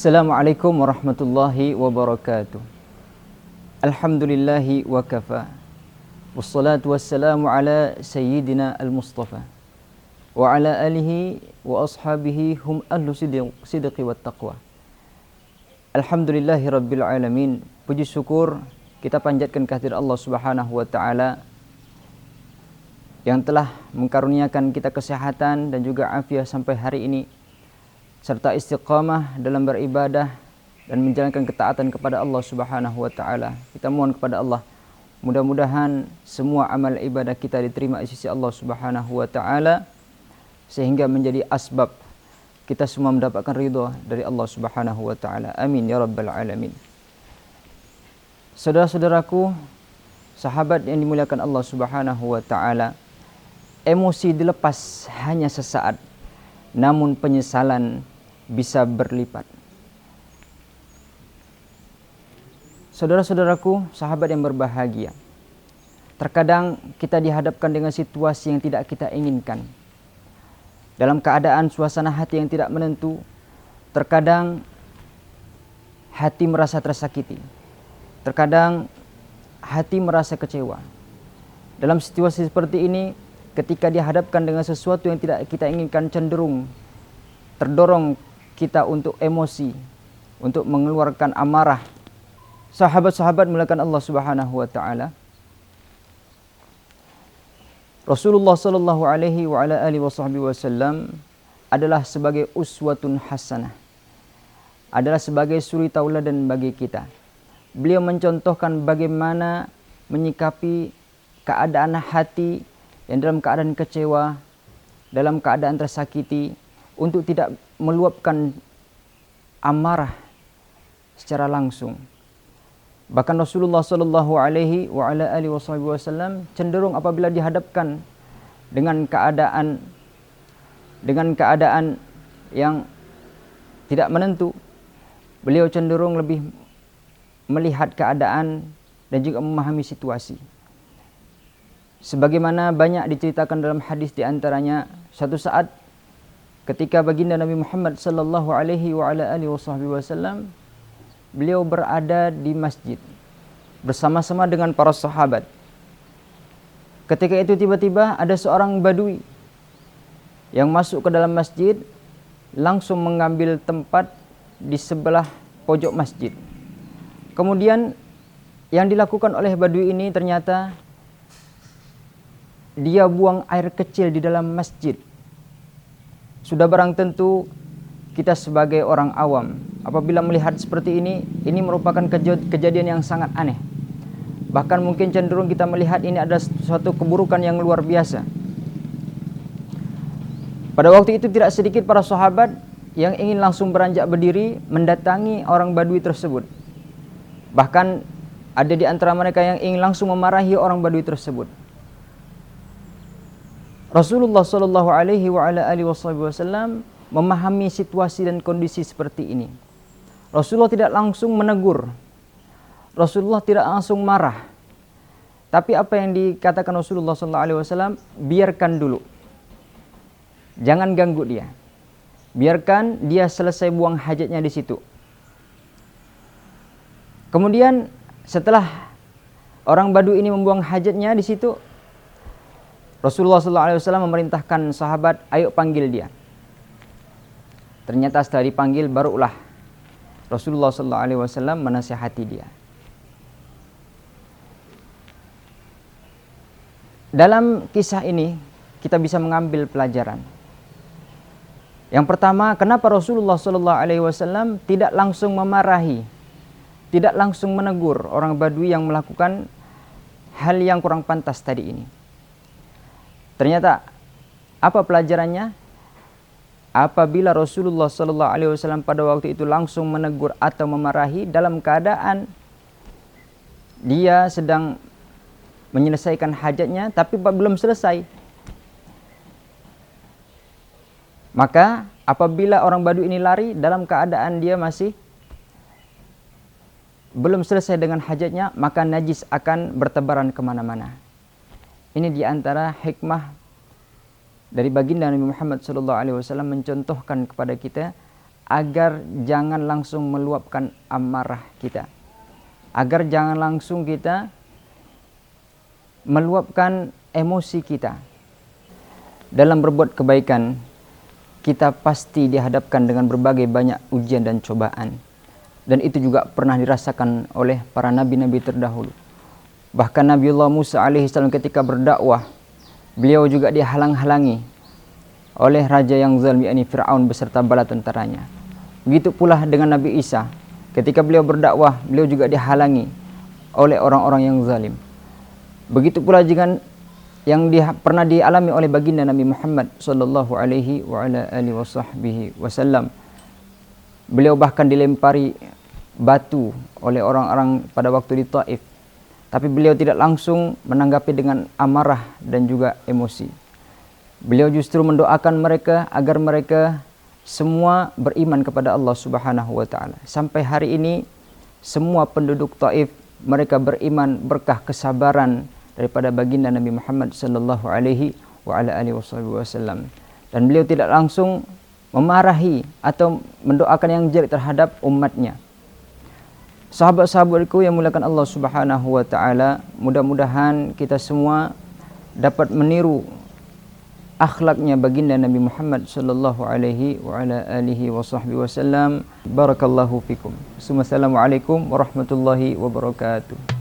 Assalamualaikum warahmatullahi wabarakatuh. Alhamdulillahi wa kafa. Wassalatu wassalamu ala sayyidina al-Mustafa wa ala alihi wa ashabihi hum ahlu sidqi wa taqwa. Alhamdulillahi rabbil alamin. Puji syukur kita panjatkan kehadirat Allah Subhanahu wa taala yang telah mengkaruniakan kita kesehatan dan juga afiat sampai hari ini, serta istiqamah dalam beribadah dan menjalankan ketaatan kepada Allah Subhanahu wa taala. Kita mohon kepada Allah, mudah-mudahan semua amal ibadah kita diterima di sisi Allah Subhanahu wa taala sehingga menjadi asbab kita semua mendapatkan ridha dari Allah Subhanahu wa taala. Amin ya rabbal alamin. Saudara-saudaraku, sahabat yang dimuliakan Allah Subhanahu wa taala, emosi dilepas hanya sesaat, namun penyesalan bisa berlipat. Saudara-saudaraku, sahabat yang berbahagia, terkadang kita dihadapkan dengan situasi yang tidak kita inginkan. Dalam keadaan suasana hati yang tidak menentu, terkadang hati merasa tersakiti. Terkadang hati merasa kecewa. Dalam situasi seperti ini, ketika dihadapkan dengan sesuatu yang tidak kita inginkan, cenderung terdorong kita untuk emosi, untuk mengeluarkan amarah. Sahabat-sahabat mulakan Allah Subhanahu wa taala, Rasulullah sallallahu alaihi wa ala alihi wasallam adalah sebagai uswatun hasanah, adalah sebagai suri tauladan bagi kita. Beliau mencontohkan bagaimana menyikapi keadaan hati yang dalam keadaan kecewa, dalam keadaan tersakiti, untuk tidak meluapkan amarah secara langsung. Bahkan Rasulullah sallallahu alaihi wa ala alihi wasallam cenderung apabila dihadapkan dengan keadaan yang tidak menentu, beliau cenderung lebih melihat keadaan dan juga memahami situasi. Sebagaimana banyak diceritakan dalam hadis, di antaranya suatu saat ketika baginda Nabi Muhammad sallallahu alaihi wa ala alihi wasallam beliau berada di masjid bersama-sama dengan para sahabat. Ketika itu tiba-tiba ada seorang badui yang masuk ke dalam masjid, langsung mengambil tempat di sebelah pojok masjid. Kemudian yang dilakukan oleh badui ini ternyata dia buang air kecil di dalam masjid. Sudah barang tentu kita sebagai orang awam apabila melihat seperti ini merupakan kejadian yang sangat aneh. Bahkan mungkin cenderung kita melihat ini adalah suatu keburukan yang luar biasa. Pada waktu itu tidak sedikit para sahabat yang ingin langsung beranjak berdiri mendatangi orang badui tersebut. Bahkan ada di antara mereka yang ingin langsung memarahi orang badui tersebut. Rasulullah sallallahu alaihi wa ala alihi wasallam memahami situasi dan kondisi seperti ini. Rasulullah tidak langsung menegur. Rasulullah tidak langsung marah. Tapi apa yang dikatakan Rasulullah sallallahu alaihi wasallam, biarkan dulu. Jangan ganggu dia. Biarkan dia selesai buang hajatnya di situ. Kemudian setelah orang Badui ini membuang hajatnya di situ, Rasulullah SAW memerintahkan sahabat, ayo panggil dia. Ternyata setelah dipanggil barulah Rasulullah SAW menasihati dia. Dalam kisah ini kita bisa mengambil pelajaran. Yang pertama, kenapa Rasulullah SAW tidak langsung memarahi, tidak langsung menegur orang Badui yang melakukan hal yang kurang pantas tadi ini. Ternyata apa pelajarannya? Apabila Rasulullah SAW pada waktu itu langsung menegur atau memarahi dalam keadaan dia sedang menyelesaikan hajatnya tapi belum selesai, maka apabila orang Badui ini lari dalam keadaan dia masih belum selesai dengan hajatnya, maka najis akan bertebaran kemana-mana. Ini diantara hikmah dari baginda Nabi Muhammad SAW mencontohkan kepada kita agar jangan langsung meluapkan amarah kita, agar jangan langsung kita meluapkan emosi kita. Dalam berbuat kebaikan, kita pasti dihadapkan dengan berbagai banyak ujian dan cobaan. Dan itu juga pernah dirasakan oleh para nabi-nabi terdahulu. Bahkan Nabiullah Musa alaihissalam ketika berdakwah, beliau juga dihalang-halangi oleh raja yang zalim, yakni Fir'aun beserta bala tentaranya. Begitu pula dengan Nabi Isa, ketika beliau berdakwah, beliau juga dihalangi oleh orang-orang yang zalim. Begitu pula dengan yang pernah dialami oleh baginda Nabi Muhammad sallallahu alaihi wa ala alihi wasallam. Beliau bahkan dilempari batu oleh orang-orang pada waktu di Taif, tapi beliau tidak langsung menanggapi dengan amarah dan juga emosi. Beliau justru mendoakan mereka agar mereka semua beriman kepada Allah Subhanahu wa taala. Sampai hari ini semua penduduk Taif mereka beriman berkah kesabaran daripada baginda Nabi Muhammad sallallahu alaihi wa ala alihi wasallam. Dan beliau tidak langsung memarahi atau mendoakan yang jelek terhadap umatnya. Sahabat-sahabatku yang muliakan Allah Subhanahu wa taala, mudah-mudahan kita semua dapat meniru akhlaknya baginda Nabi Muhammad sallallahu alaihi wa ala alihi wasallam. Barakallahu fikum. Assalamualaikum warahmatullahi wabarakatuh.